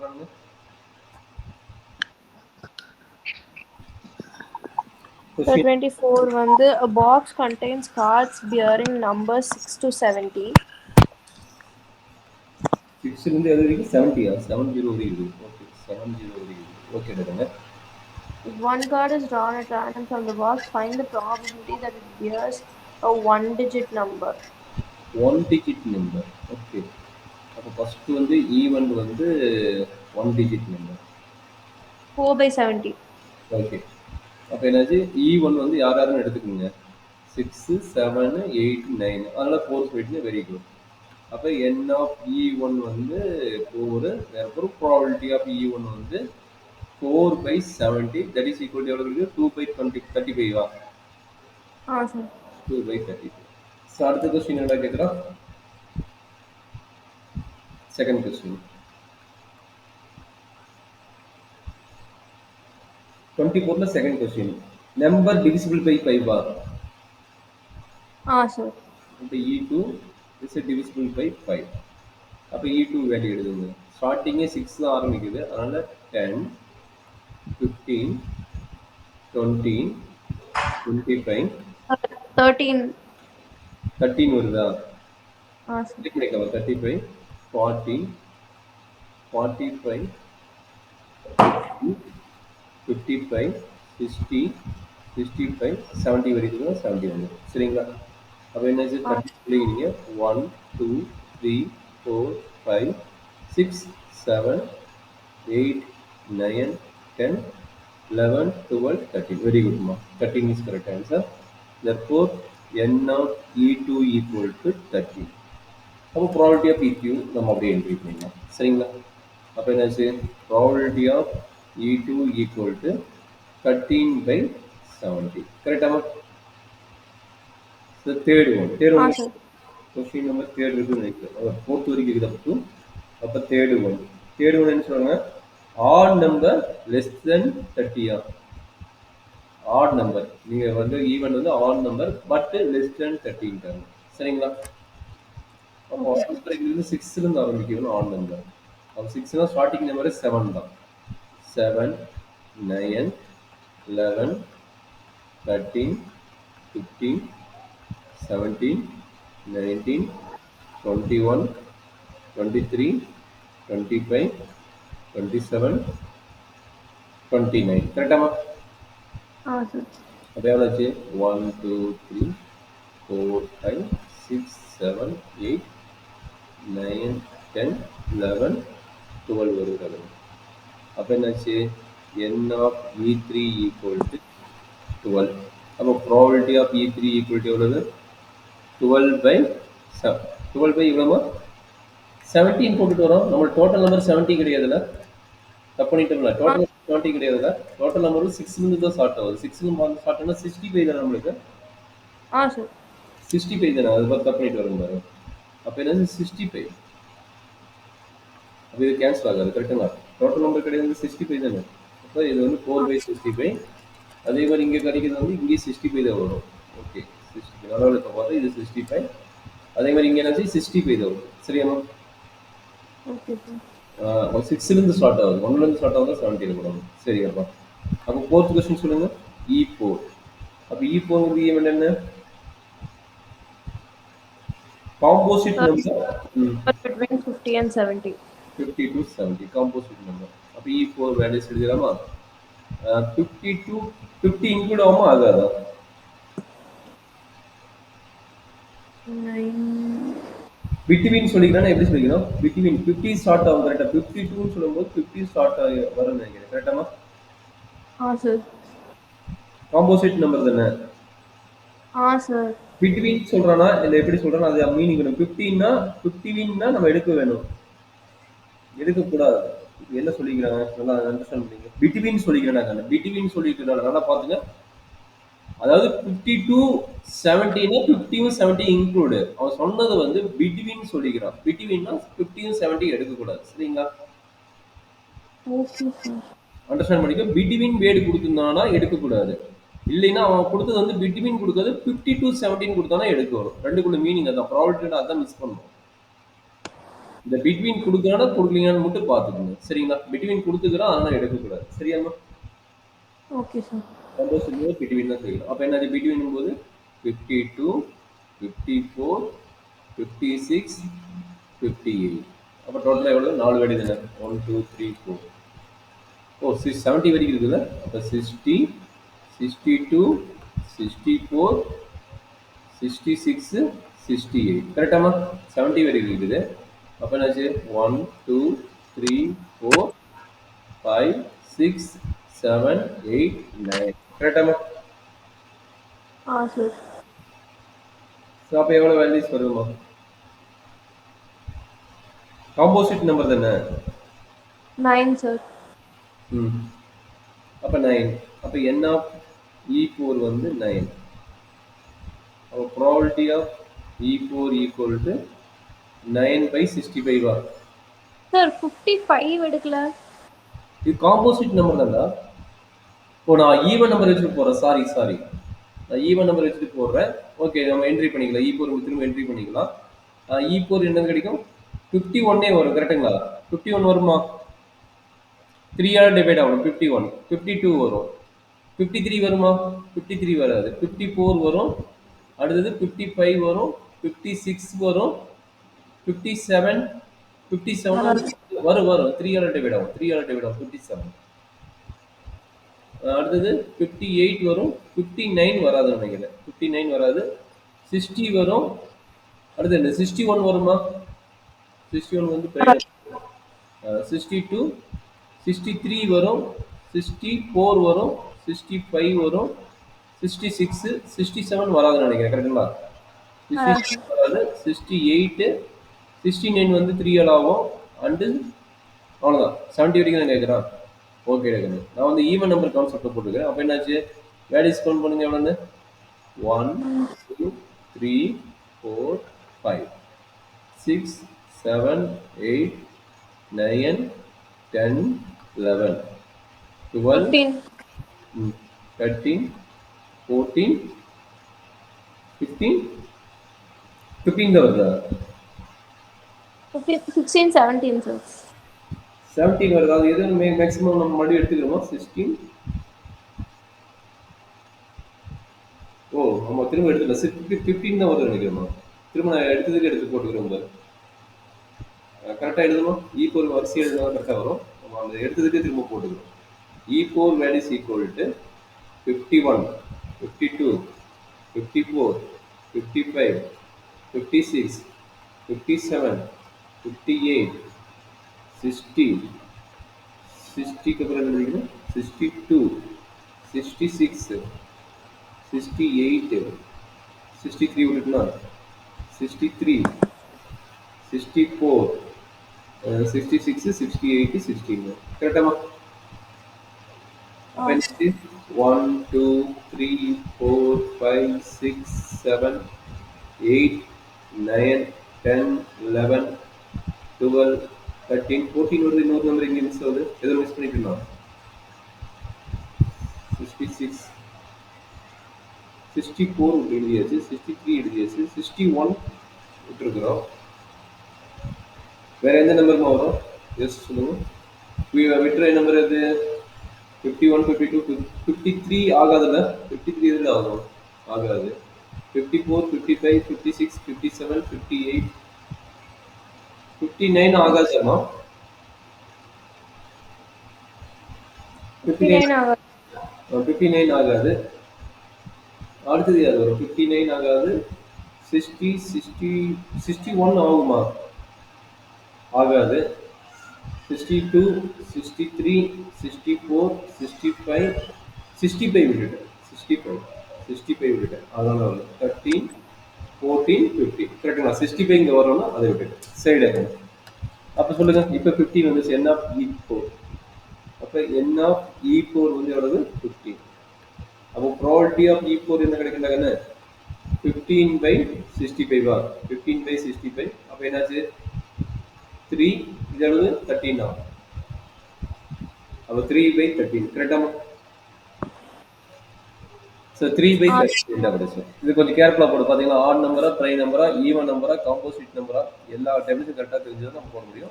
சொல்றானுங்க? So question 24 வந்து a box contains cards bearing numbers 6 to 70. 6 இருந்து எது வரைக்கும் 70 70 வரைக்கும் ஓகே 70 வரைக்கும் ஓகே எடுங்க. If one card is drawn at random from the box, find the probability that it bears a one-digit number. One digit number okay. அப்போ first வந்து event வந்து one digit number 4 by 70. Okay. அப்போ என்னாச்சு one வந்து யார் யாருன்னு எடுத்துக்கோங்க 6 7 8 9 அதனால 4 போயிட்டு வெரி குட். அப்போ என் ஆஃப் ஒன் வந்து 4 therefore probability ஆஃப் ஒன் வந்து 4 by 70 that is equal to எவ்வளோ இருக்கு 2 by 20 35 Sir. 2 by 35. ஸோ அடுத்த கொஸ்டின் என்ன கேட்குறோம் செகண்ட் கொஸ்டின் 24ல second question number divisible by 5 Sir. இப்போ டூ இஸ் டிவிசிபிள் பை 5. அப்போ டூ வேல்யூ எழுதுங்க. ஸ்டார்டிங்கே 6 தான் ஆரம்பிக்குது அதனால 10 15 20 25 13. 13 வருதா Sir. கிடைக்காம 35 40 45 55 60 65 70 வரைக்கும் 70 வந்துடும் சரிங்களா. அப்போ என்னாச்சு 30 சொல்லிக்கிறீங்க 1 2 3 4 5 6 7 8 9 10 11 12 13 very good ma 13 is correct answer. Therefore n of e2 equal to 13. அப்போ ப்ராபபிலிட்டி ஆஃப் இக்யூ நம்ம அப்படியே என்ட்ரி பண்ணிடலாம் சரிங்களா. அப்போ என்னாச்சு probability of two equal to 13 by 70 கரெக்டாக. Third one Sir. Question number third இருக்குன்னு நினைக்கிறேன் ஃபோர்த் வரைக்கும் இருக்குது அப்போ அப்போ தேர்ட் ஒன் என்ன சொல்லுவாங்க add number less than 30 add number நீங்கள் வந்து ஈவன் வந்து add number but less than 30 சரிங்களா. அப்போ இங்கிருந்து 6 இருந்து ஆரம்பிக்கணும் ஆட் நம்பர். அப்போ 6னா ஸ்டார்டிங் நம்பர் 7 தான் 7 9 11 13 15 17 19 21 23 25 27 29 கரெக்டாமா. Sir. அப்போ எவ்வளோ ஆச்சு 1 2 3 4 5 6 7 8 9 10 11 12 வருகிறது. அப்போ என்னாச்சு n of three equal to 12. அப்போ probability of three equal to எவ்வளவு 12 by 12 by இவ்வளோமா 17 போட்டுட்டு வரோம். நம்ம டோட்டல் நம்பர் 70 கிடையாதுல்ல தப்பு பண்ணிட்டோம்ல டோட்டல் 70 கிடையாதுல்ல டோட்டல் நம்பர் 6 தான் ஸ்டார்ட் ஆகுது 6 ஸ்டார்ட் ஆனால் 65 தானே நம்மளுக்கு Sir. 65 தானே அது பார்த்து தப்பு பண்ணிட்டு வரும் பாரு. அப்போ என்னது 65 அப்போ இது கேன்சல் ஆகாது கரெக்டுங்களா. டோட்டல் நம்பர் கிடையாது 65 தானே. அப்போ இது வந்து 4 by 65 அதே மாதிரி இங்கே கிடைக்கிறது வந்து இங்கே 65 தான் வரும். ஓகே 65 அதோட இப்போ பார்த்தா இது 65 அதே மாதிரி இங்கே என்னாச்சு 65 தான் வரும் சரியாமா. Okay. 6லேருந்து ஸ்டார்ட் ஆகுது 1லேருந்து ஸ்டார்ட் ஆகுது 70 இருக்கணும் சரியாப்பா. அப்போ ஃபோர்த் கொஸ்டின் சொல்லுங்க E4. அப்போ E4 வந்து ஈவன் என்ன composite number Between 50 and 70. 50 to 70 composite number. அப்போ E4 வேல்யூஸ் எழுதிடலாமா 50 to 50 இன்க்ளூட் ஆகுமா ஆகாதா 9. பிட்வீன் சொல்லிக்கிறேன்னா எப்படி சொல்லிக்கணும் பிட்வீன் 50 ஸ்டார்ட் ஆகும் கரெக்டாக 52 சொல்லும்போது 50 ஸ்டார்ட் ஆகி வரும்னு நினைக்கிறேன் கரெக்டாமா. Sir. காம்போசிட் நம்பர் தானே. Sir. பிட்வீன் சொல்றானா இல்லை எப்படி சொல்றானா அது மீனிங் வேணும் 15னா 15னா நம்ம எடுக்க வேணும் எடுக்கக்கூடாது. என்ன சொல்லிக்கிறாங்க நல்லா அண்டர்ஸ்டாண்ட் பண்ணீங்க பிட்வீன் சொல்லிக்கிறேன் பிட்வீன் சொல்லிக்கிறனால நல்லா பார்த்துங்க. அதாவது 50 to 70னா 50யும் 70 இன்க்ளூடு அவன் சொன்னது வந்து பிட்வீன் சொல்லிக்கிறான் பிட்வீன்னா 50யும் 70 எடுக்கக்கூடாது சரிங்களா. Okay, sir. அண்டர்ஸ்டாண்ட் பண்ணிக்க பிட்வீன் வேர்டு கொடுத்துருந்தானா எடுக்கக்கூடாது இல்லைன்னா அவன் கொடுத்தது வந்து பிட்வீன் கொடுக்காது 50 to 70 கொடுத்தானா எடுக்க வரும் ரெண்டுக்குள்ள மீனிங் அதான் ப்ராபபிலிட்டி அதான் மிஸ் பண்ணுவோம் இந்த பிட்வீன் குடுக்குறானா குடுக்கலீங்களான்னு மட்டும் பார்த்துக்கோங்க. சரிங்களா? பிட்வீன் குடுத்துக்கிறான் அதனால எடுக்கக்கூடாது. சரியாம்மா? Okay sir. காம்போசிட் போது பிட்வீன் தான் செய்யணும். அப்போ என்னது பிட்வீன் போது 52, 54, 56, 58. அப்போ டோட்டலாக எவ்வளோ? 4 வெடி தானே? 1, 2, 3, 4. ஓ 70 வரைக்கும் இருக்குல்ல? அப்போ 60, 62, 64, 66, 68. கரெக்டாமா? 70 வரைக்கும் இருக்குது. அப்போ என்னாச்சு? 1, 2, 3, 4, 5, 6, 7, 8, 9. கரெக்டாமா? ஆ சார். ஸோ அப்போ எவ்வளோ வேல்யூஸ் வருமா? காம்போசிட் நம்பர் தானே? 9 சார். ம். அப்போ 9. அப்போ n ஆஃப் E4 வந்து 9. அப்போ probability of E4 equal to 9/65 sir 55 எடுக்கல. இது காம்போசிட் நம்பர் தான்டா. ஓ நான் ஈவன் நம்பர் வச்சுட்டு போகிறேன். சாரி சாரி, நான் ஈவன் நம்பர் வச்சுட்டு போடுறேன். ஓகே நம்ம என்ட்ரி பண்ணிக்கலாம். E4 திரும்ப என்ட்ரி பண்ணிக்கலாம். E4 என்னது கிடைக்கும்? 51 வரும். கரெக்டுங்களா? 51 வருமா? 3 டிவைட் ஆகணும். 51, 52 வரும். 53 வருமா? 53 வராது. 54 வரும். அடுத்தது 55 வரும். 56 வரும். 57, 57 வராது. வரும் வரும். 3 டிவைட் ஆகும். 3 டிவைட் ஆகும். 57. அடுத்தது 58 வரும். 59 வராதுன்னு நினைக்கிறேன். 59 வராது. 60 வரும். அடுத்து என்ன? 61 வருமா? 61 வந்து 62, 63 வரும். 64 வரும். 65 வரும். 66, 67 வராதுன்னு நினைக்கிறேன். கரெக்டுங்களா? 66 வராது. 68, 69 வந்து 3 ஆகும். அண்டு அவ்வளோதான். 70 வரைக்கும் தான் கேட்குறான். ஓகே கேட்குறேன். நான் வந்து ஈவன் நம்பர் கான்செப்டை போட்டுக்கிறேன். அப்போ என்னாச்சு? வேல்யூஸ் கவுண்ட் பண்ணுங்க எவ்வளோன்னு? 1, 2, 3, 4, 5, 6, 7, 8, 9, 10, 11, 12, 15. 13, 14, 15, 15 தான் வருதா? 15, 16, 17 சார். 17 வருது. அது எது மேக்ஸிமம் நம்ம மறுபடியும் எடுத்துக்கிறோமா? 16. ஓ ஆமாம், திரும்ப எடுத்துக்கலாம். 15 தான் வருது நினைக்கிறோமா? திரும்ப நான் எடுத்ததுக்கு எடுத்து போட்டுக்கிறோம் பாரு. கரெக்டாக எழுதணும். E4 வரிசை எழுதினா கரெக்டாக வரும். நம்ம அந்த எடுத்ததுக்கே திரும்ப போட்டுக்கிறோம். E4 வேல்யூஸ் ஈக்குவல் டு 51, 52, 54, 55, 56, 57, 58, 60, 60க்கு அப்புறம் என்ன எழுதிக்கணும்? 62, 66, 68, 63 விட்டுட்டுனா 63, 64, 66, 68, 16. கரெக்டாமா? அப்போ என்னது? 1, 2, 3, 4, 5, 6, 7, 8, 9, 10, 11, 12, 13, 14 வருது. இன்னொரு நம்பர் இங்கே மிஸ் ஆகுது. எதோ மிஸ் பண்ணிட்டுருந்தோம். 66, 64 எழுதியாச்சு. 63 எழுதியாச்சு. 61 விட்டுருக்குறோம். வேற எந்த நம்பருமா வரும்? எஸ் சொல்லுங்க. விட்டுற நம்பர் எது? 51, 52, 53 ஆகாதுல்ல? 53 எதில் ஆகும்? ஆகாது. 54, 55, 56, 57, 58, 59 ஆகாது சார்மா. 59 ஆகாது. 59 ஆகாது. அடுத்தது யார் வரும்? 59 ஆகாது. 60, 60, 61 ஆகுமா? ஆகாது. 62, 63, 64, 65, 65 விட்டுட்டேன். 65, 65 விட்டுட்டேன். அதனால வரல. 13, 14, 15. கரெக்டுங்களா? 65 இங்கே வரணும்னா அதை விட்டுட்டேன். சைடு அப்போ சொல்லுங்க. இப்போ 15 வந்துச்சு. N of E4. அப்போ N ஆஃப் E4 வந்து எவ்வளவு? 15. அப்போ ப்ராபபிலிட்டி ஆஃப் E4 என்ன கிடைக்குறாங்கன்னு? 15/65. 15/65. அப்போ என்னாச்சு? 3 இது எவ்வளவு? 13 ஆகும். அப்போ 3/13. கரெக்டாமா? So 3 by odd 30 definition. இது கொஞ்சம் கேர்ஃபுல்லாக போடும். பார்த்தீங்கன்னா ஆட் நம்பரா, ப்ரைம் நம்பரா, ஈவன் நம்பரா, காம்போசிட் நம்பரா எல்லா டெபினிஷன் கரெக்டாக தெரிஞ்சு தான் நம்ம போட முடியும்.